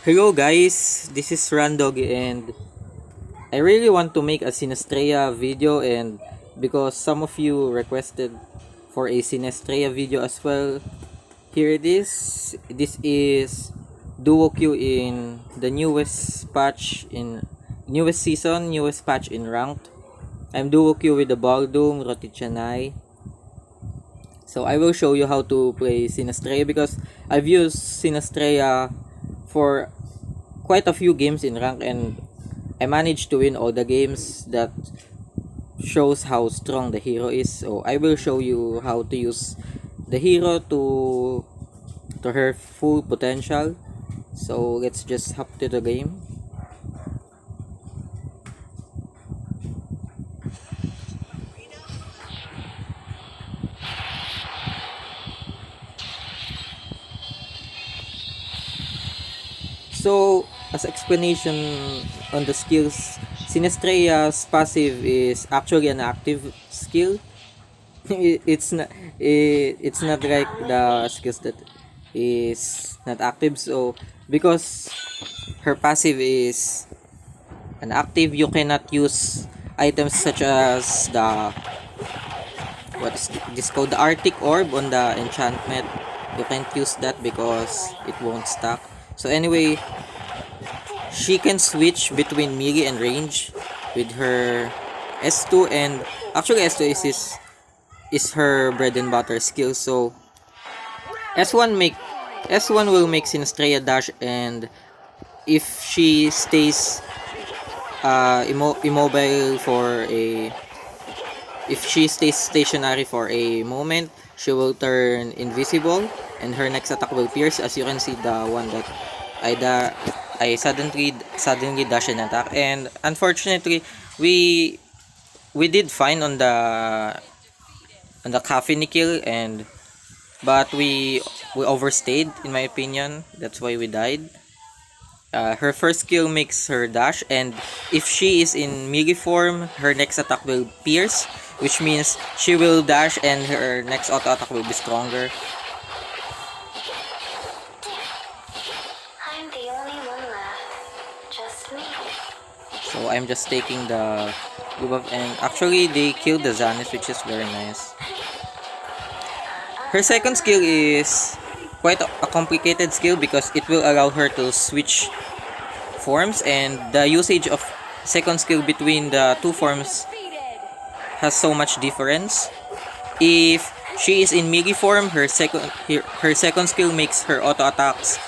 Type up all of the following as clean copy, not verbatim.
Hello guys, this is Randog and I really want to make a Sinestrea video, and because some of you requested for a Sinestrea video as well, here it is. This is Duo Q in the newest patch in newest season, newest patch in ranked. I'm Duo Q with the Baldum, Rotichanai. So I will show you how to play Sinestrea because I've used Sinestrea for quite a few games in rank, and I managed to win all the games. That shows how strong the hero is. So I will show you how to use the hero to her full potential. So let's just hop to the game. So as explanation on the skills, Sinestrea's passive is actually an active skill. It's not like the skills that is not active. So because her passive is an active, you cannot use items such as the what is this called, the Arctic Orb on the enchantment. You can't use that because it won't stack. So anyway, she can switch between melee and range with her S2, and actually S2 is her bread and butter skill. So S1 make S1 will make Sinestrea dash, and if she stays immobile for a if she stays stationary for a moment, she will turn invisible and her next attack will pierce. As you can see, the one that I suddenly dash an attack, and unfortunately we did fine on the caffeine kill, and but we overstayed in my opinion. That's why we died. Her first skill makes her dash, and if she is in melee form, her next attack will pierce, which means she will dash and her next auto attack will be stronger. I'm the only one left. Just me. So I'm just taking the debuff, and actually they killed the Zanis, which is very nice. Her second skill is quite a complicated skill because it will allow her to switch forms, and the usage of second skill between the two forms has so much difference. If she is in melee form, her second skill makes her auto attacks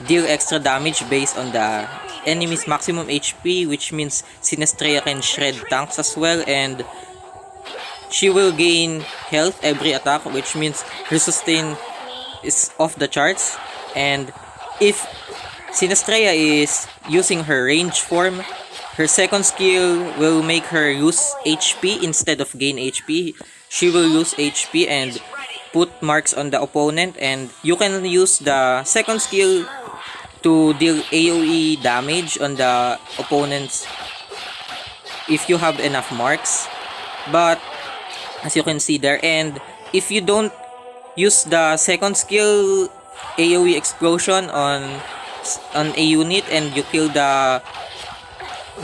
deal extra damage based on the enemy's maximum HP, which means Sinestrea can shred tanks as well, and she will gain health every attack, which means her sustain is off the charts. And if Sinestrea is using her range form, her second skill will make her lose HP instead of gain HP. She will lose HP and put marks on the opponent, and you can use the second skill to deal AoE damage on the opponents if you have enough marks. But as you can see there, and if you don't use the second skill AoE explosion on a unit and you kill the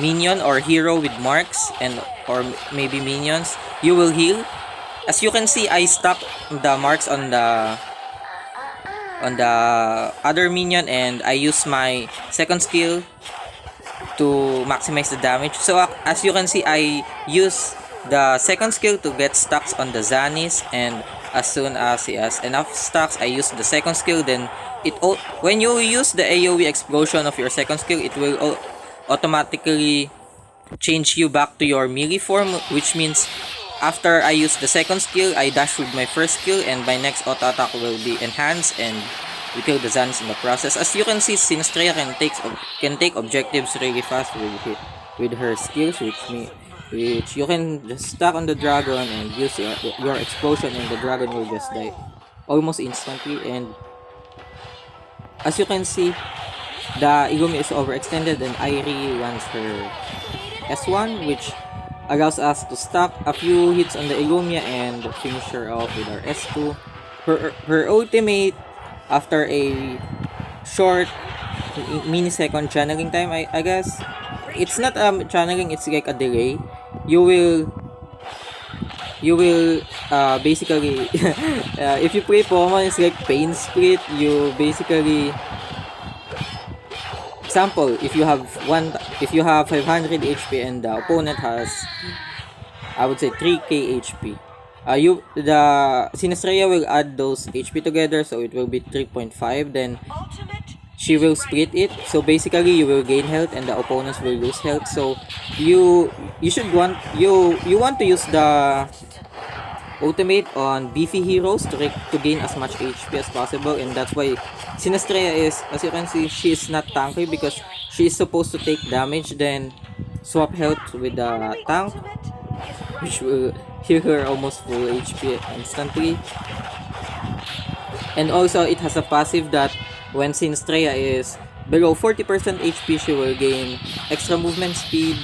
minion or hero with marks and or maybe minions, you will heal. As you can see, I stuck the marks on the other minion, and I use my second skill to maximize the damage. So as you can see, I use the second skill to get stacks on the Zanis, and as soon as he has enough stacks, I use the second skill. Then when you use the AoE explosion of your second skill, it will automatically change you back to your melee form, which means after I use the second skill, I dash with my first skill, and my next auto attack will be enhanced, and we kill the Zanis in the process. As you can see, Sinestrea can take objectives really fast with her skills, which you can just stack on the dragon and use your explosion, and the dragon will just die almost instantly. And as you can see, the Igumi is overextended, and Airi wants her S1, which allows us to stack a few hits on the Illumia and finish her off with our S2. Her ultimate, after a short millisecond channeling time. I guess it's not channeling. It's like a delay. You will basically if you play Pokemon, it's like pain split. You basically example if you have 500 HP and the opponent has, I would say, 3k HP. The Sinestrea will add those HP together, so it will be 3.5. Then she will split it. So basically, you will gain health and the opponents will lose health. So you should want you want to use the ultimate on beefy heroes to gain as much HP as possible, and that's why Sinestrea is, as you can see, she is not tanky because she is supposed to take damage, then swap health with the tank, which will heal her almost full HP instantly. And also, it has a passive that when Sinestrea is below 40% HP, she will gain extra movement speed.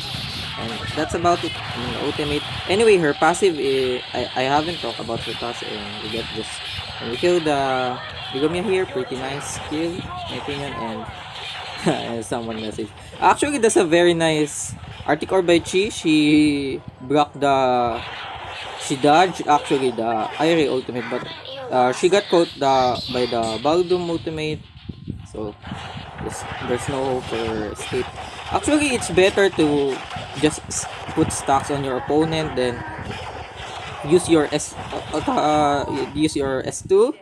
And that's about it in the ultimate. Anyway, her passive is, I haven't talked about her passive. And we get this. And we kill the Bigomia here. Pretty nice kill, in my opinion. And someone messaged. Actually, that's a very nice Arctic Orb by Chi. She blocked the. She dodged actually the Irie ultimate, but she got caught by the Baldum ultimate. So there's no hope for escape. Actually, it's better to just put stacks on your opponent, then use your use your S2.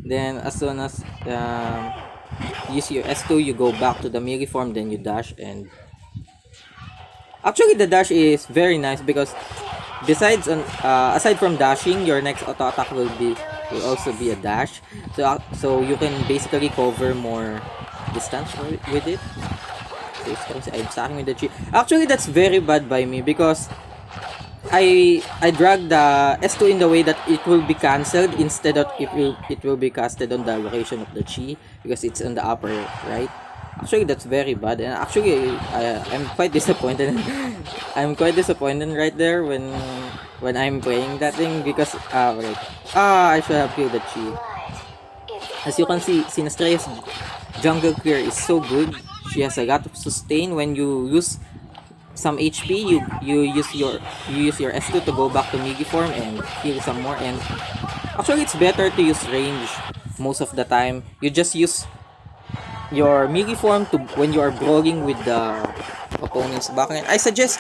Then as soon as use your S2, you go back to the melee form, then you dash. And actually, the dash is very nice because besides aside from dashing, your next auto attack will also be a dash. So you can basically cover more distance with it. I'm starting with the Chi. Actually, that's very bad by me because I dragged the S2 in the way that it will be cancelled instead of it will be casted on the location of the Chi because it's on the upper right. Actually, that's very bad, and actually I'm quite disappointed. I'm quite disappointed right there when I'm playing that thing because I should have killed the Chi. As you can see, Sinestrea's jungle clear is so good. She has a lot of sustain. When you lose some HP, you use your S2 to go back to Migi form and heal some more. And actually, it's better to use range most of the time. You just use your Migi form to when you are brawling with the opponent's backline. I suggest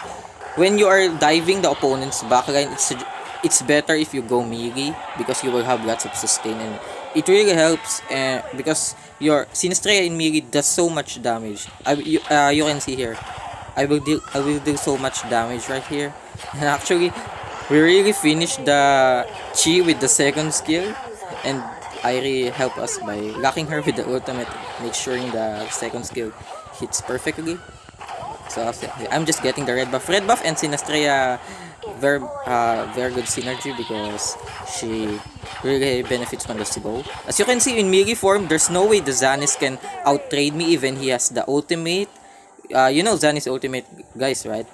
when you are diving the opponent's backline, it's better if you go Migi because you will have lots of sustain, and it really helps because your Sinestrea in Migi does so much damage. You can see here. I will deal so much damage right here. And actually, we really finished the Chi with the second skill, and Irie helped us by locking her with the ultimate, make sure the second skill hits perfectly. So I'm just getting the red buff. Red buff and Sinestrea very good synergy because she really benefits from the slow. As you can see in melee form, there's no way the Zanis can outtrade me even he has the ultimate. You know Zanis ultimate, guys, right?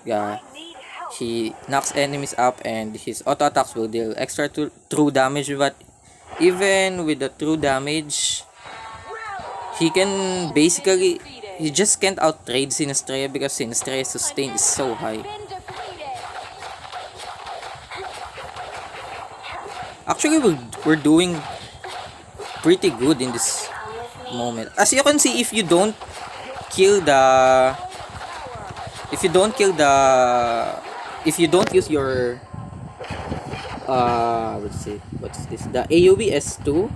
He knocks enemies up and his auto attacks will deal extra true damage, but even with the true damage, he just can't outtrade Sinestrea because Sinestrea's sustain is so high. Actually, we're doing pretty good in this moment. As you can see, if you don't use your what's this, the AoV S2,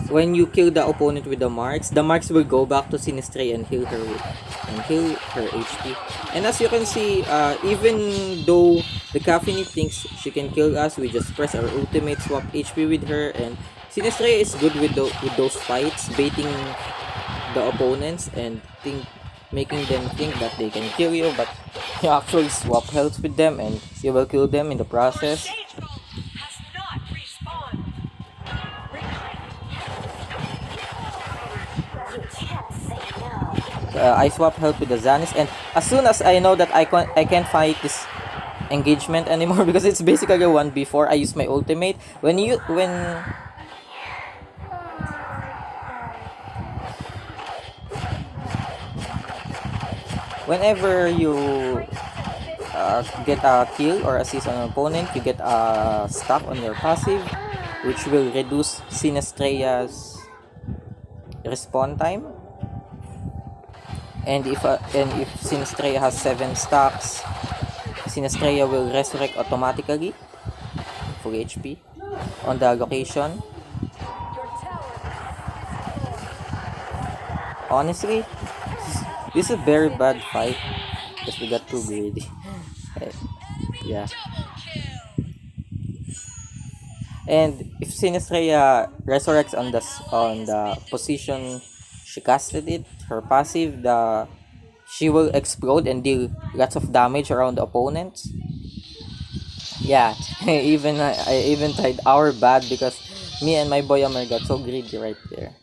when you kill the opponent with the marks will go back to Sinestrea and heal her HP. And as you can see, even though the Caffeine thinks she can kill us, we just press our ultimate, swap HP with her, and Sinestrea is good with those fights, baiting the opponents and making them think that they can kill you, but you actually swap health with them and you will kill them in the process. I swap health with the Zanis, and as soon as I know that I can't fight this engagement anymore because it's basically a 1v4, I use my ultimate. whenever you get a kill or assist on an opponent, you get a stack on your passive, which will reduce Sinestrea's respawn time. And if Sinestrea has 7 stacks, Sinestrea will resurrect automatically, full HP, on the location. Honestly, this is a very bad fight because we got too greedy. Yeah. And if Sinestrea resurrects on the position she casted it, her passive, she will explode and deal lots of damage around the opponents. Yeah, I even tried our bad because me and my boy Amar got so greedy right there.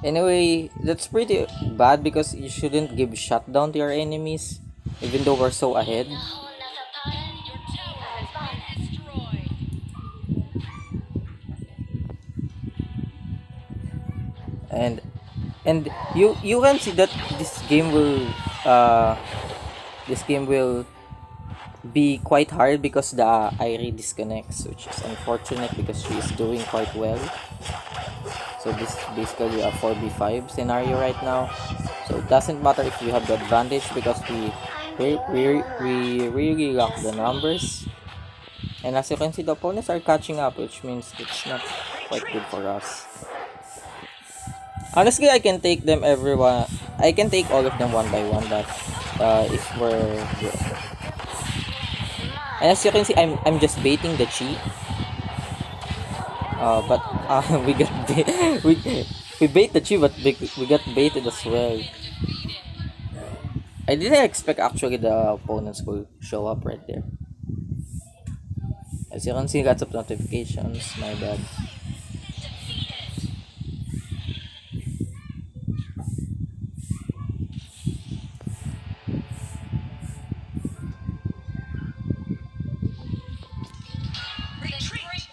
Anyway, that's pretty bad because you shouldn't give shutdown to your enemies, even though we're so ahead. And you can see that uh this game will be quite hard because the Irie disconnects, which is unfortunate because she is doing quite well. So this is basically a 4v5 scenario right now. So it doesn't matter if you have the advantage because we really lock the numbers. And as you can see, the opponents are catching up, which means it's not quite good for us. Honestly, I can take them everyone. I can take all of them one by one, but if we're and as you can see, I'm just baiting the chi. But we got we bait the chi, but we got baited as well. I didn't expect actually the opponents will show up right there. As you can see, lots of notifications. My bad.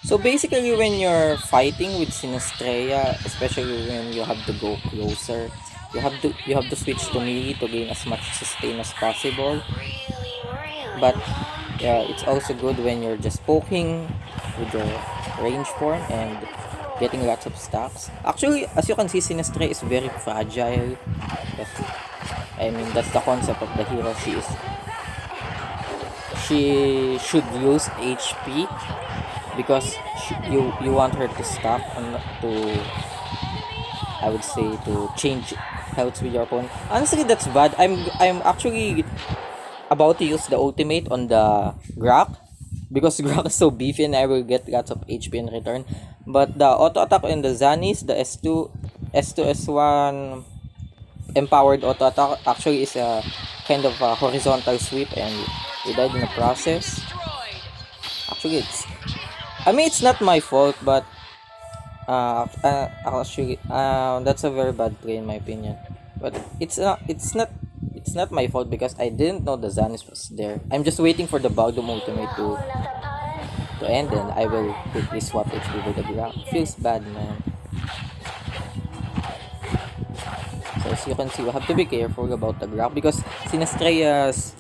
So basically, when you're fighting with Sinestrea, especially when you have to go closer, you have to switch to melee to gain as much sustain as possible. But yeah, it's also good when you're just poking with your range form and getting lots of stacks. Actually, as you can see, Sinestrea is very fragile. I mean, that's the concept of the hero. She should lose HP because you want her to stop and to, I would say, to change health with your opponent. Honestly, that's bad. I'm actually about to use the ultimate on the Grak because Grak is so beefy and I will get lots of HP in return. But the auto attack in the Zanis, the S2 S1 empowered auto attack actually is a kind of a horizontal sweep and we died in the process. Actually, it's not my fault, but actually, that's a very bad play in my opinion. But it's not my fault because I didn't know the Zanis was there. I'm just waiting for the Baldum ultimate to end, and I will quickly swap HP with the ground. Feels bad, man. So as you can see, we have to be careful about the Grok because Sinestrea's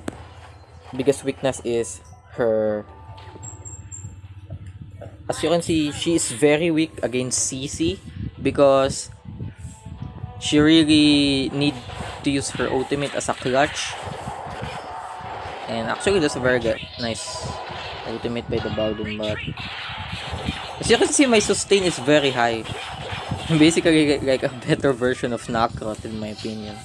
biggest weakness is her. As you can see, she is very weak against CC because she really need to use her ultimate as a clutch. And actually, that's a very good, nice ultimate by the Baldwin. But as you can see, my sustain is very high. Basically, like a better version of Nakrot, in my opinion.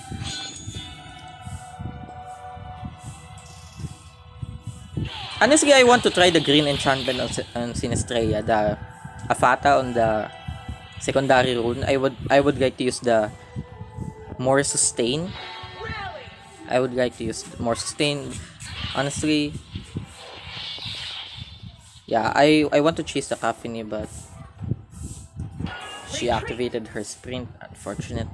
Honestly, I want to try the green enchantment on Sinestrea, the Afata on the secondary rune. I would like to use the more sustain. I would like to use more sustain. Honestly, yeah, I want to chase the Caffeine, but she activated her sprint. Unfortunate.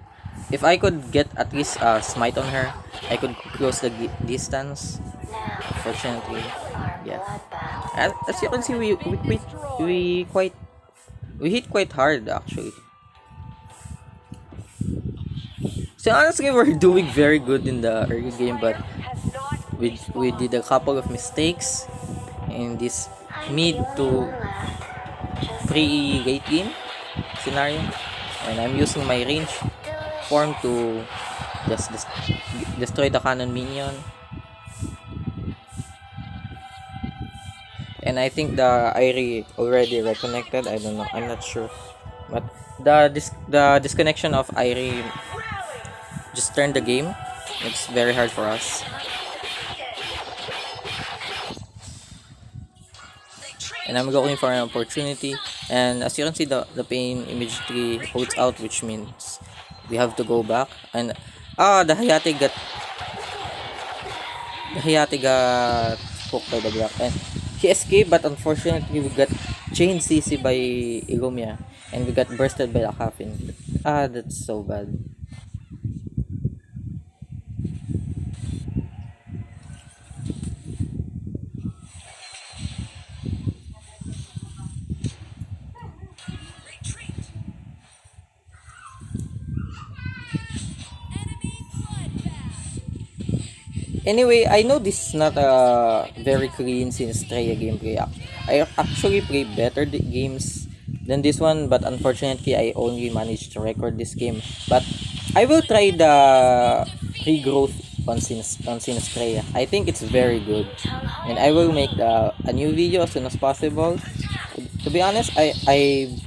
If I could get at least a smite on her, I could close the distance. Unfortunately, yeah. As you can see, we hit quite hard actually. So honestly, we're doing very good in the early game, but we did a couple of mistakes in this I'm mid the only to one left. Just me. pre-late game scenario, and I'm using my range form Delicious. to just destroy the cannon minion. And I think the Irie already reconnected. I don't know. I'm not sure. But the disconnection of Irie just turned the game. It's very hard for us. And I'm looking for an opportunity. And as you can see, the pain immediately holds out, which means we have to go back. And the Hayate got hooked by the block, and he escaped. But unfortunately, we got chain CC by Ilumia, and we got bursted by the coffin. That's so bad. Anyway, I know this is not a very clean Sinestrea gameplay. I actually play better games than this one, but unfortunately, I only managed to record this game. But I will try the regrowth on Sinestrea. I think it's very good, and I will make a new video as soon as possible. To be honest, I'm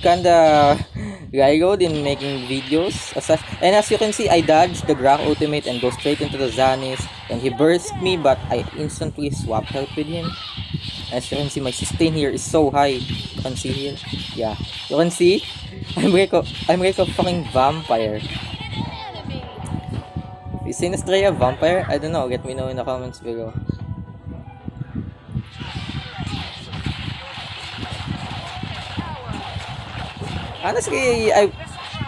kinda gyroed in making videos as such. And as you can see, I dodged the Grak ultimate and go straight into the Zanis. And he burst me, but I instantly swap health with him. As you can see, my sustain here is so high. You can see here. Yeah. You can see? I'm like a fucking vampire. Is Sinestrea a vampire? I don't know. Let me know in the comments below. Honestly,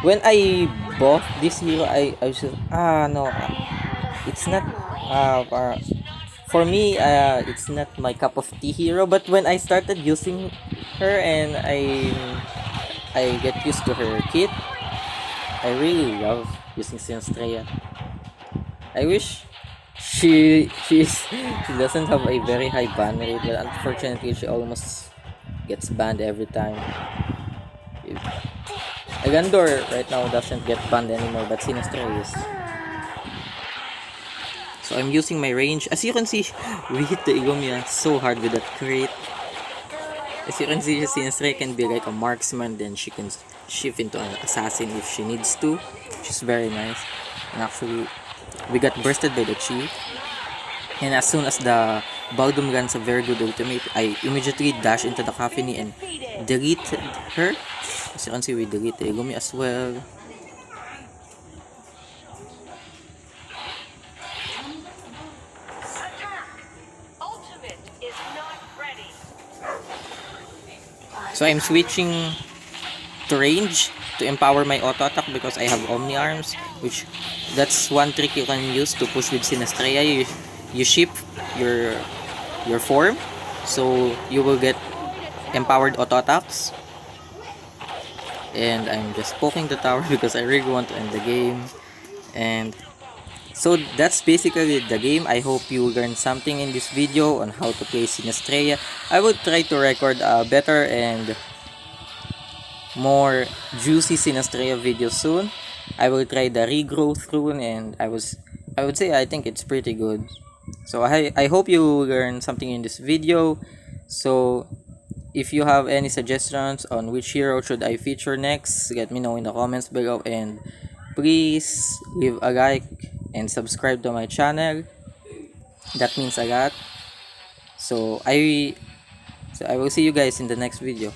when I bought this hero, I was just, no, I had a it's not family. for me, it's not my cup of tea hero. But when I started using her and I get used to her kit, I really love using Sinestrea. I wish she doesn't have a very high ban rate, but unfortunately she almost gets banned every time. Agandor right now doesn't get banned anymore, but Sinestrea is. So I'm using my range. As you can see, we hit the Igomia so hard with that crate. As you can see, Sinestrea can be like a marksman, then she can shift into an assassin if she needs to, which is very nice. And actually, we got bursted by the Chi. And as soon as the Baldum runs a very good ultimate, I immediately dash into the Kafini and delete her. As you can see, we delete the Igumi as well. So I'm switching to range to empower my auto attack because I have Omni Arms, which that's one trick you can use to push with Sinestrea. You shift your form, so you will get empowered auto attacks. And I'm just poking the tower because I really want to end the game. And so that's basically the game. I hope you learned something in this video on how to play Sinestrea. I will try to record a better and more juicy Sinestrea video soon. I will try the regrowth rune, and I would say I think it's pretty good. So I hope you learned something in this video. So if you have any suggestions on which hero should I feature next, let me know in the comments below, and please leave a like and subscribe to my channel. That means a lot. So I will see you guys in the next video.